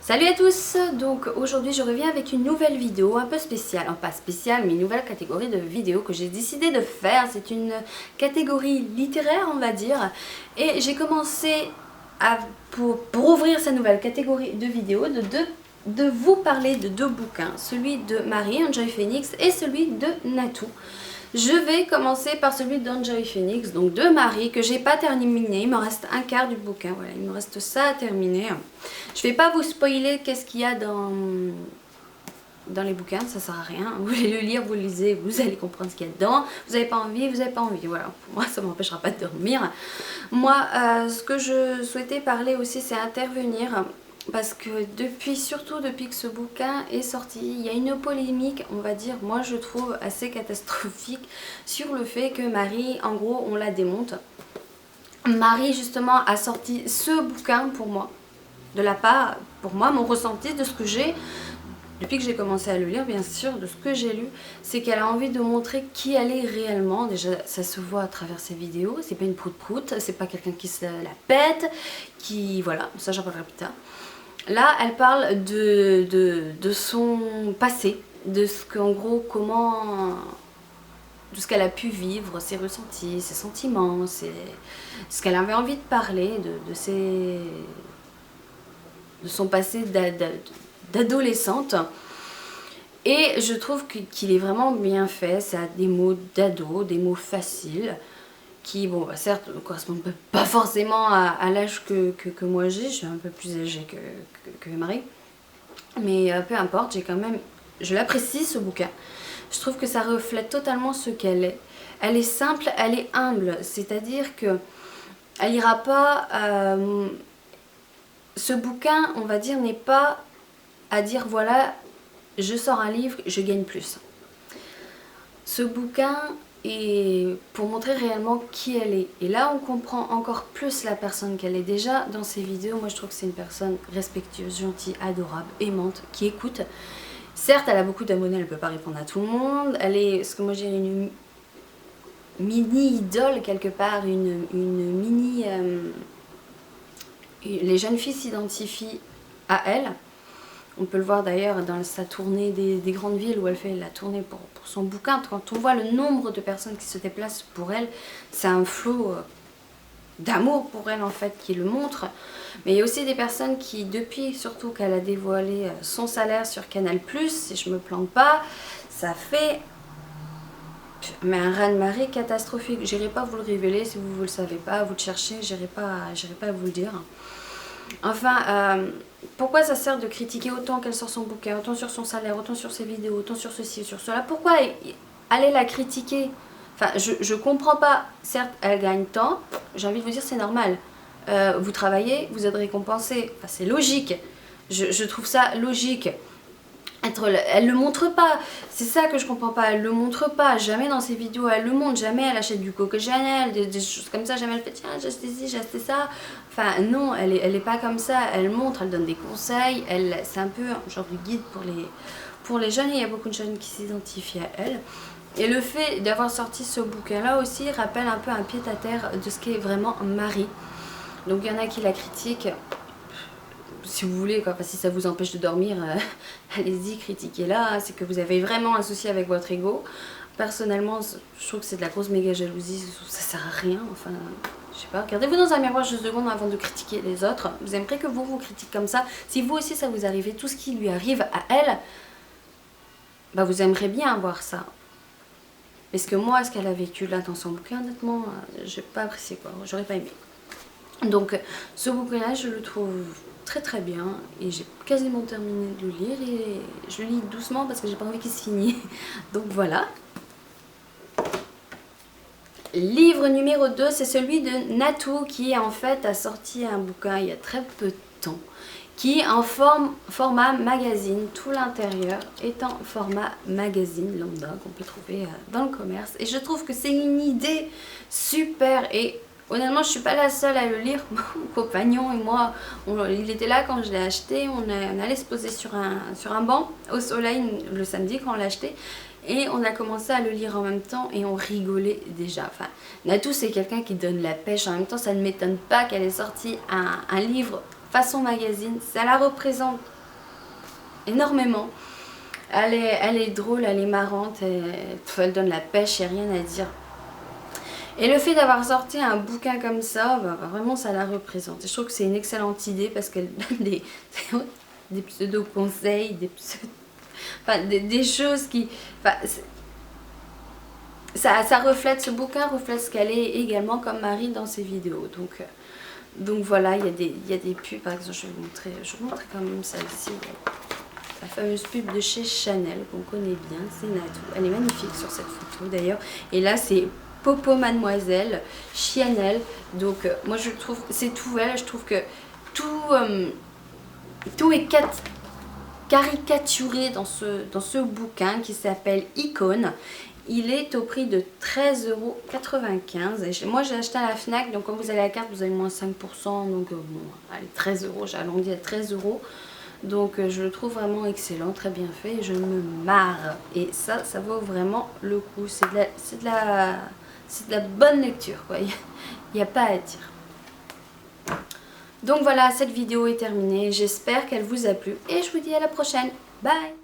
Salut à tous, donc aujourd'hui je reviens avec une nouvelle vidéo un peu spéciale, enfin pas spéciale mais une nouvelle catégorie de vidéos que j'ai décidé de faire. C'est une catégorie littéraire on va dire, et j'ai commencé pour ouvrir cette nouvelle catégorie de vidéos de vous parler de deux bouquins, celui de Marie, Enjoy Phoenix, et celui de Natou. Je vais commencer par celui d'Enjoy Phoenix, donc de Marie, que j'ai pas terminé. Il me reste un quart du bouquin, voilà, il me reste ça à terminer. Je vais pas vous spoiler qu'est-ce qu'il y a dans les bouquins, ça sert à rien. Vous voulez le lire, vous le lisez, vous allez comprendre ce qu'il y a dedans. Vous n'avez pas envie, vous n'avez pas envie. Voilà, pour moi ça m'empêchera pas de dormir. Moi, ce que je souhaitais parler aussi, c'est intervenir. Parce que surtout depuis que ce bouquin est sorti, il y a une polémique, on va dire, moi je trouve assez catastrophique, sur le fait que Marie, en gros, on la démonte. Marie, justement, a sorti ce bouquin pour moi, pour moi, mon ressenti de ce que j'ai, depuis que j'ai commencé à le lire, bien sûr, de ce que j'ai lu, c'est qu'elle a envie de montrer qui elle est réellement. Déjà, ça se voit à travers ses vidéos, c'est pas une prout-prout, c'est pas quelqu'un qui se la pète, voilà, ça j'en parlerai plus tard. Là, elle parle de son passé, de ce qu'en gros, de ce qu'elle a pu vivre, ses ressentis, ses sentiments, ce qu'elle avait envie de parler, de son passé d'adolescente. Et je trouve qu'il est vraiment bien fait, ça a des mots d'ado, des mots faciles, qui, bon, bah, certes, ne correspondent pas forcément à l'âge que moi j'ai. Je suis un peu plus âgée que Marie. Mais peu importe, je l'apprécie ce bouquin. Je trouve que ça reflète totalement ce qu'elle est. Elle est simple, elle est humble. C'est-à-dire que elle ira pas... ce bouquin, on va dire, n'est pas à dire, voilà, je sors un livre, je gagne plus. Ce bouquin... et pour montrer réellement qui elle est. Et là, on comprend encore plus la personne qu'elle est. Déjà, dans ses vidéos, moi je trouve que c'est une personne respectueuse, gentille, adorable, aimante, qui écoute. Certes, elle a beaucoup d'abonnés, elle ne peut pas répondre à tout le monde. Elle est, ce que moi j'ai une mini-idole quelque part, une mini... les jeunes filles s'identifient à elle. On peut le voir d'ailleurs dans sa tournée des grandes villes où elle fait la tournée pour son bouquin. Quand on voit le nombre de personnes qui se déplacent pour elle, c'est un flot d'amour pour elle en fait qui le montre. Mais il y a aussi des personnes qui, depuis surtout qu'elle a dévoilé son salaire sur Canal+, si je me plante pas, ça fait un raz-de-marée catastrophique. J'irai pas vous le révéler si vous ne le savez pas, vous le cherchez, j'irai pas vous le dire. Enfin, pourquoi ça sert de critiquer autant qu'elle sort son bouquin, autant sur son salaire, autant sur ses vidéos, autant sur ceci, sur cela? Pourquoi aller la critiquer? Enfin, je comprends pas. Certes, elle gagne tant, j'ai envie de vous dire c'est normal. Vous travaillez, vous êtes récompensé. Enfin, c'est logique. Je trouve ça logique. Elle le montre pas, c'est ça que je comprends pas, elle le montre pas, jamais dans ses vidéos elle le montre, jamais elle achète du Coco Chanel, des choses comme ça, jamais elle fait tiens j'ai acheté ci, j'ai acheté ça, enfin non, elle est pas comme ça, elle montre, elle donne des conseils, c'est un peu un genre de guide pour les jeunes, et il y a beaucoup de jeunes qui s'identifient à elle. Et le fait d'avoir sorti ce bouquin là aussi rappelle un peu un pied-à-terre de ce qu'est vraiment Marie. Donc il y en a qui la critiquent. Si vous voulez, quoi, si ça vous empêche de dormir, allez-y, critiquez-la. C'est que vous avez vraiment un souci avec votre ego. Personnellement, je trouve que c'est de la grosse méga jalousie. Ça sert à rien. Enfin, je sais pas. Regardez-vous dans un miroir juste 2 secondes avant de critiquer les autres. Vous aimeriez que vous critiquez comme ça. Si vous aussi ça vous arrivait, tout ce qui lui arrive à elle, bah vous aimeriez bien voir ça. Parce que moi, ce qu'elle a vécu là dans son bouquin, honnêtement, j'ai pas apprécié quoi. J'aurais pas aimé. Donc, ce bouquin-là, je le trouve très bien et j'ai quasiment terminé de le lire et je le lis doucement parce que j'ai pas envie qu'il se finisse. Donc voilà. Livre numéro 2, c'est celui de Natou qui en fait a sorti un bouquin il y a très peu de temps qui est en format magazine, tout l'intérieur est en format magazine lambda qu'on peut trouver dans le commerce, et je trouve que c'est une idée super. Et honnêtement, je suis pas la seule à le lire. Mon compagnon et moi, il était là quand je l'ai acheté. On allait se poser sur un banc au soleil le samedi quand on l'a acheté. Et on a commencé à le lire en même temps et on rigolait déjà. Enfin, Natou, c'est quelqu'un qui donne la pêche. En même temps, ça ne m'étonne pas qu'elle ait sorti un livre façon magazine. Ça la représente énormément. Elle est drôle, elle est marrante, elle donne la pêche, il n'y a rien à dire. Et le fait d'avoir sorti un bouquin comme ça, vraiment ça la représente. Et je trouve que c'est une excellente idée parce qu'elle donne des pseudo-conseils, des choses qui... ça reflète, ce bouquin reflète ce qu'elle est également comme Marie dans ses vidéos. Donc voilà, il y a des pubs, par exemple, je vais vous montrer quand même celle-ci. La fameuse pub de chez Chanel qu'on connaît bien, c'est Natou. Elle est magnifique sur cette photo d'ailleurs. Et là c'est Popo Mademoiselle, Chanel. Donc moi je trouve, c'est tout elle, je trouve que tout est caricaturé dans ce bouquin qui s'appelle Icône. Il est au prix de 13,95 €. Et moi j'ai acheté à la Fnac, donc quand vous avez la carte vous avez moins 5%. Donc bon, allez, 13 €, j'ai arrondi à 13 €. Donc je le trouve vraiment excellent, très bien fait et je me marre. Et ça vaut vraiment le coup. C'est de la bonne lecture quoi. Il n'y a pas à dire. Donc voilà, cette vidéo est terminée. J'espère qu'elle vous a plu et je vous dis à la prochaine. Bye!